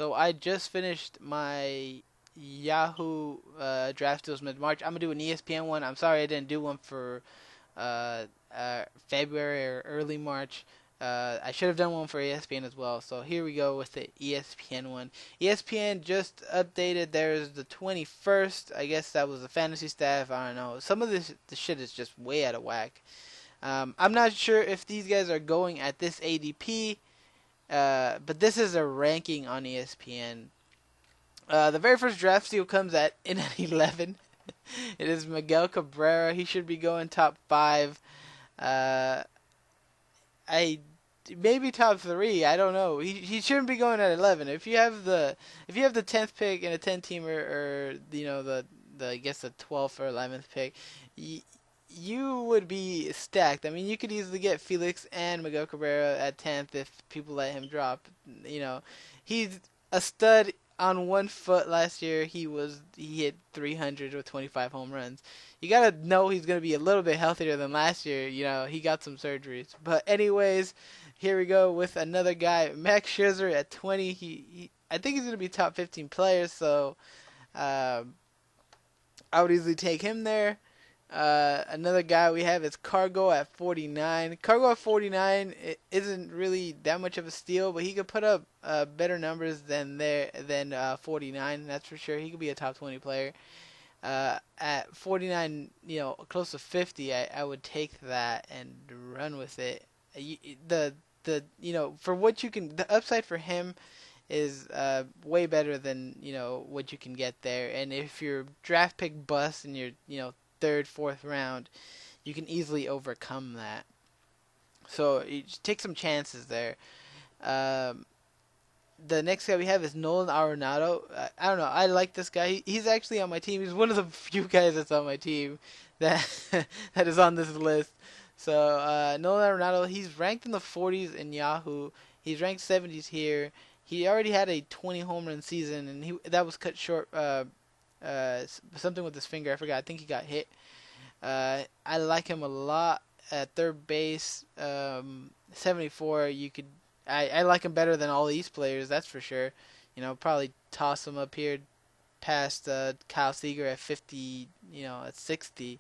So I just finished my Yahoo draft deals mid-March. I'm gonna do an ESPN one. I'm sorry I didn't do one for uh, February or early March. I should have done one for ESPN as well. So here we go with the ESPN one. ESPN just updated. There's the 21st. I guess that was the fantasy staff. I don't know. Some of this shit is just way out of whack. I'm not sure if these guys are going at this ADP. But this is a ranking on ESPN. The very first draft steal comes in at 11. It is Miguel Cabrera. He should be going top five. Uh, I maybe top three. I don't know. He shouldn't be going at 11. If you have the 10th pick in a 10 teamer, or the I guess the 12th or 11th pick, you would be stacked. I mean, you could easily get Felix and Miguel Cabrera at 10th if people let him drop. You know, he's a stud on one foot last year. He hit 300 with 25 home runs. You gotta know he's gonna be a little bit healthier than last year. You know, he got some surgeries. But anyways, here we go with another guy, Max Scherzer at 20. I think he's gonna be top 15 players. So um, I would easily take him there. Another guy we have is Cargo at 49. Cargo at 49 isn't really that much of a steal, but he could put up better numbers than 49. That's for sure. He could be a top 20 player. At 49, close to 50, I would take that and run with it. For what you can, the upside for him is way better than what you can get there. And if your draft pick busts in your third, fourth round, you can easily overcome that. So you just take some chances there. Um, the next guy we have is Nolan Arenado. I don't know. I like this guy. He's actually on my team. He's one of the few guys that's on my team that that is on this list. So Nolan Arenado, he's ranked in the 40s in Yahoo. He's ranked 70s here. He already had a 20 home run season, and that was cut short. Something with his finger. I forgot. I think he got hit. I like him a lot at third base. 74. I like him better than all these players. That's for sure. Probably toss him up here past Kyle Seager at 50. At 60.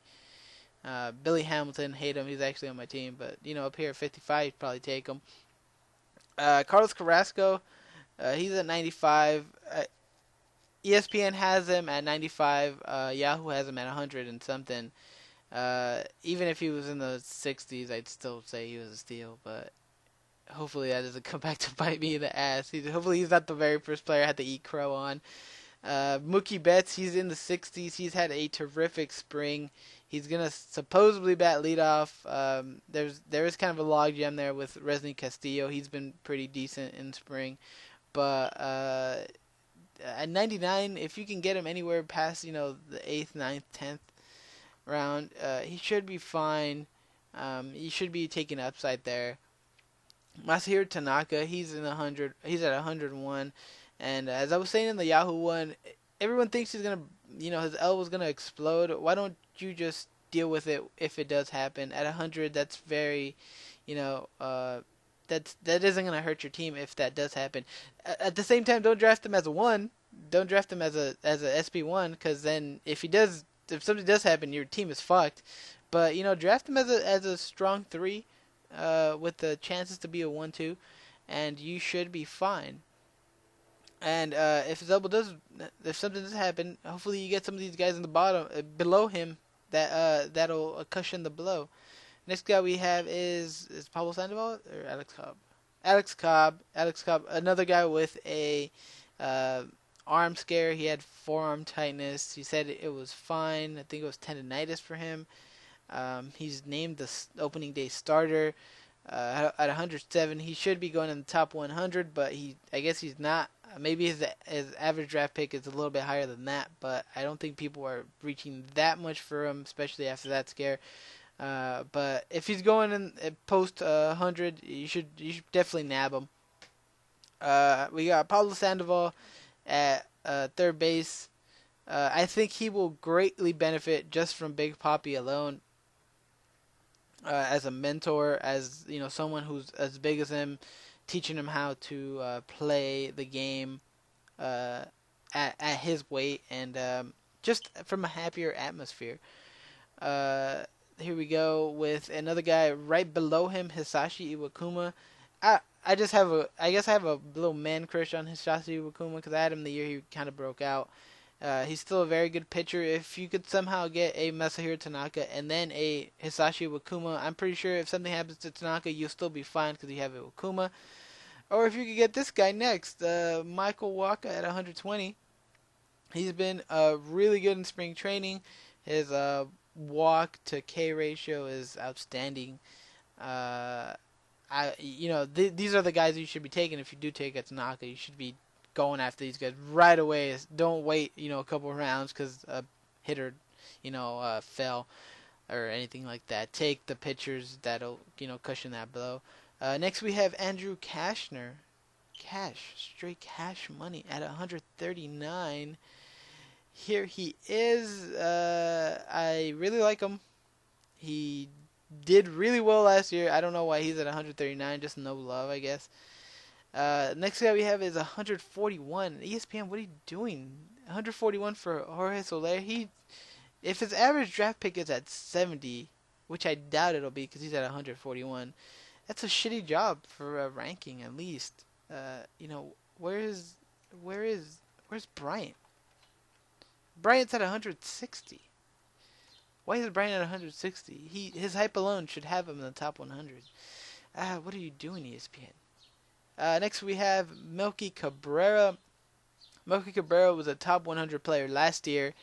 Billy Hamilton, hate him. He's actually on my team, but up here at 55, you'd probably take him. Carlos Carrasco. He's at 95. ESPN has him at 95. Yahoo has him at 100 and something. Even if he was in the 60s, I'd still say he was a steal. But hopefully that doesn't come back to bite me in the ass. Hopefully he's not the very first player I had to eat crow on. Mookie Betts, he's in the 60s. He's had a terrific spring. He's gonna supposedly bat leadoff. There is kind of a logjam there with Resny Castillo. He's been pretty decent in spring, but at 99, if you can get him anywhere past the 8th, 9th, 10th round, he should be fine. He should be taking upside there. Masahiro Tanaka, he's in 100. He's at 101, and as I was saying in the Yahoo one, everyone thinks he's gonna, his elbow's gonna explode. Why don't you just deal with it if it does happen? At 100, that's very, that isn't gonna hurt your team if that does happen. At the same time, don't draft him as a 1. Don't draft him as a SP1, because then if something does happen, your team is fucked. But draft him as a strong 3, with the chances to be a 1-2, and you should be fine. And if something does happen, hopefully you get some of these guys in the bottom below him that'll cushion the blow. Next guy we have is Pablo Sandoval or Alex Cobb. Alex Cobb, another guy with a arm scare. He had forearm tightness. He said it was fine. I think it was tendonitis for him. He's named the opening day starter at 107. He should be going in the top 100, but I guess he's not. Maybe his average draft pick is a little bit higher than that, but I don't think people are reaching that much for him, especially after that scare. But if he's going in post 100, you should definitely nab him. We got Pablo Sandoval at third base. I think he will greatly benefit just from Big Papi alone. As a mentor, as someone who's as big as him, teaching him how to play the game. uh, at his weight, and just from a happier atmosphere. Uh, Here we go with another guy right below him, Hisashi Iwakuma. I just have a I guess I have a little man crush on Hisashi Iwakuma because I had him the year he kind of broke out. He's still a very good pitcher. If you could somehow get a Masahiro Tanaka and then a Hisashi Iwakuma, I'm pretty sure if something happens to Tanaka, you'll still be fine because you have Iwakuma. Or if you could get this guy next, Michael Waka at 120. He's been really good in spring training. His walk to K ratio is outstanding. Uh, these are the guys you should be taking if you do take a Tanaka. You should be going after these guys right away. Don't wait, a couple rounds because a hitter, fell or anything like that. Take the pitchers that'll, cushion that blow. Next we have Andrew Cashner. Straight cash money at 139. Here he is. I really like him. He did really well last year. I don't know why he's at 139. Just no love, I guess. Next guy we have is 141. ESPN, what are you doing? 141 for Jorge Soler. If his average draft pick is at 70, which I doubt it'll be because he's at 141, that's a shitty job for a ranking at least. Where's Bryant? Bryant's at 160. Why is Bryant at 160? His hype alone should have him in the top 100. What are you doing, ESPN? Next we have Melky Cabrera. Melky Cabrera was a top 100 player last year.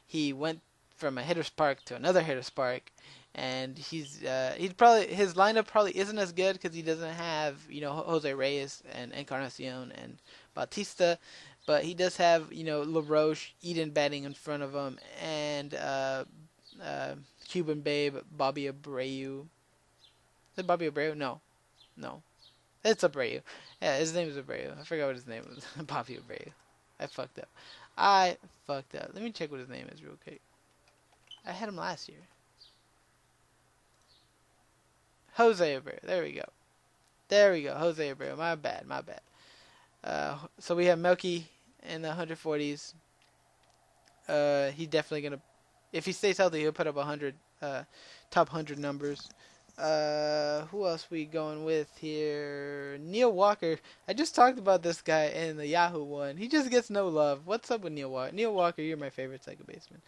He went from a hitter's park to another hitter's park, and his lineup probably isn't as good because he doesn't have Jose Reyes and Encarnacion and Bautista, but he does have LaRoche, Eden batting in front of him, and Cuban Babe Bobby Abreu. Is it Bobby Abreu? No, it's Abreu. Yeah, his name is Abreu. I forgot what his name was. Bobby Abreu. I fucked up. Let me check what his name is real quick. I had him last year. Jose Abreu. There we go. Jose Abreu. My bad. So we have Melky in the 140s. He's definitely gonna, if he stays healthy, he'll put up 100 top 100 numbers. Who else we going with here? Neil Walker. I just talked about this guy in the Yahoo one. He just gets no love. What's up with Neil Walker? Neil Walker, you're my favorite second baseman.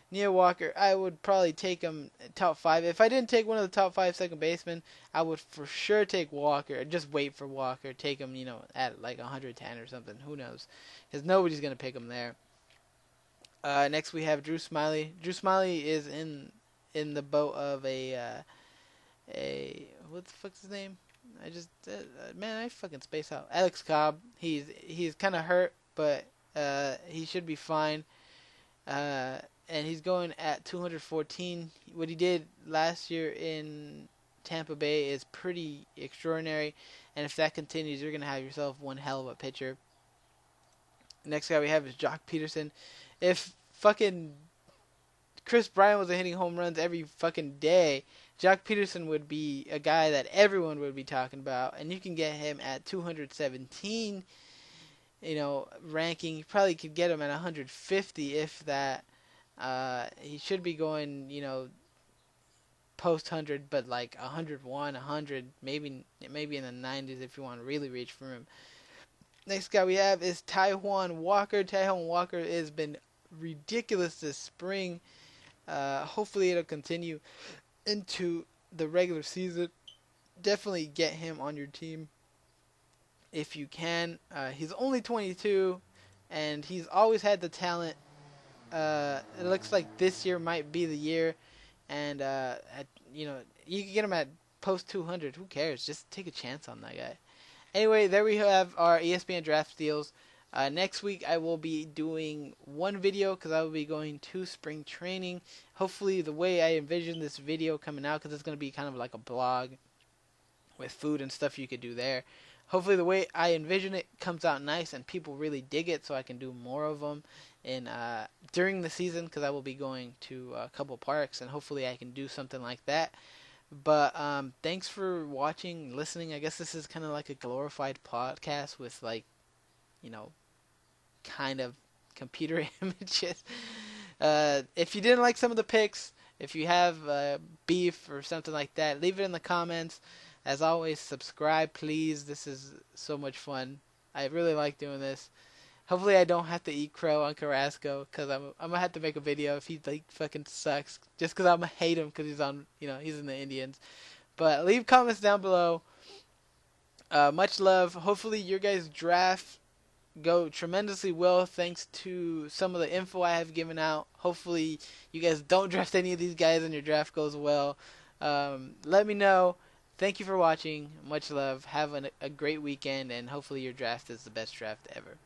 Neil Walker, I would probably take him top 5. If I didn't take one of the top 5 second basemen, I would for sure take Walker. Just wait for Walker. Take him, at like 110 or something. Who knows? Because nobody's going to pick him there. Next we have Drew Smiley. Drew Smiley is in the boat of a what the fuck's his name? I fucking space out. Alex Cobb. He's kind of hurt, but he should be fine. And he's going at 214. What he did last year in Tampa Bay is pretty extraordinary, and if that continues, you're gonna have yourself one hell of a pitcher. Next guy we have is Jock Peterson. If fucking Chris Bryant was hitting home runs every fucking day, Jock Peterson would be a guy that everyone would be talking about, and you can get him at 217. Ranking. You probably could get him at 150 if that. He should be going, post 100, but like 101, 100, maybe in the 90s if you want to really reach for him. Next guy we have is Taijuan Walker. Taijuan Walker has been ridiculous this spring. Hopefully it'll continue into the regular season. Definitely get him on your team if you can. He's only 22, and he's always had the talent. It looks like this year might be the year, and you can get him at post 200. Who cares? Just take a chance on that guy. Anyway, there we have our ESPN draft steals. Next week I will be doing one video because I will be going to spring training. Hopefully the way I envision this video coming out, because it's going to be kind of like a blog with food and stuff you could do there. Hopefully the way I envision it comes out nice and people really dig it, so I can do more of them during the season, because I will be going to a couple parks, and hopefully I can do something like that. But thanks for watching, listening. I guess this is kind of like a glorified podcast with, like, kind of computer images. If you didn't like some of the picks, if you have beef or something like that, leave it in the comments. As always, subscribe, please. This is so much fun. I really like doing this. Hopefully, I don't have to eat crow on Carrasco because I'm gonna have to make a video if he like fucking sucks. Just because I'm gonna hate him because he's on, he's in the Indians. But leave comments down below. Much love. Hopefully, your guys' draft go tremendously well thanks to some of the info I have given out. Hopefully, you guys don't draft any of these guys and your draft goes well. Let me know. Thank you for watching. Much love. Have a great weekend, and hopefully your draft is the best draft ever.